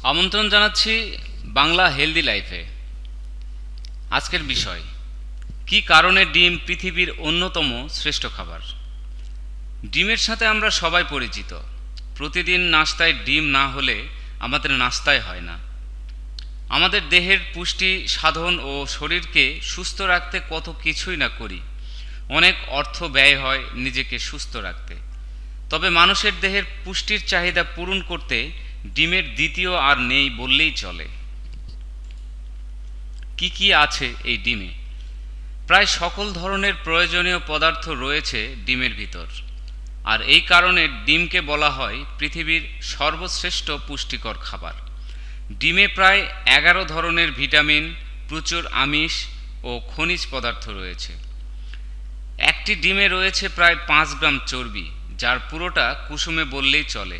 আমন্ত্রণ জানাচ্ছি বাংলা হেলদি লাইফে। আজকের বিষয়, কি কারণে ডিম পৃথিবীর অন্যতম শ্রেষ্ঠ খাবার। ডিমের সাথে আমরা সবাই পরিচিত। প্রতিদিন নাস্তায় ডিম না হলে আমাদের নাস্তাই হয় না। আমাদের দেহের পুষ্টি সাধন ও শরীরকে সুস্থ রাখতে কত কিছুই না করি। অনেক অর্থ ব্যয় হয় নিজেকে সুস্থ রাখতে। তবে মানুষের দেহের পুষ্টির চাহিদা পূরণ করতে ডিমের দ্বিতীয় আর নেই বললেই চলে। কি কি আছে এই ডিমে? প্রায় সকল ধরনের প্রয়োজনীয় পদার্থ রয়েছে ডিমের ভিতর। আর এই কারণে ডিমকে বলা হয় পৃথিবীর সর্বশ্রেষ্ঠ পুষ্টিকর খাবার। ডিমে প্রায় 11 ধরনের ভিটামিন, প্রচুর আমিষ ও খনিজ পদার্থ রয়েছে। একটি ডিমে রয়েছে প্রায় 5 গ্রাম চর্বি, যার পুরোটা কুসুমে বললেই চলে।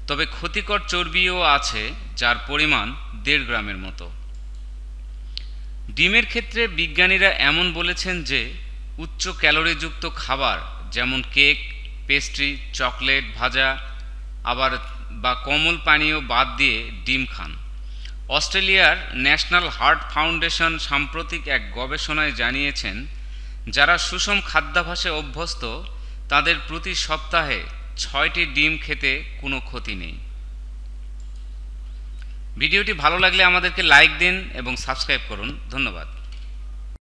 তবে ক্ষতিকর চর্বিও আছে, যার পরিমাণ 1.5 গ্রামের মতো। ডিমের ক্ষেত্রে বিজ্ঞানীরা এমন বলেছেন যে উচ্চ ক্যালোরিযুক্ত খাবার যেমন কেক, পেস্ট্রি, চকলেট, ভাজা বা কোমল পানীয় বাদ দিয়ে ডিম খান। অস্ট্রেলিয়ার ন্যাশনাল হার্ট ফাউন্ডেশন সাম্প্রতিক এক গবেষণায় জানিয়েছেন, যারা সুষম খাদ্যাভ্যাসে অভ্যস্ত তাদের প্রতি সপ্তাহে 6টি ডিম খেতে কোনো ক্ষতি নেই। ভিডিওটি ভালো লাগলে আমাদেরকে লাইক দিন এবং সাবস্ক্রাইব করুন। ধন্যবাদ।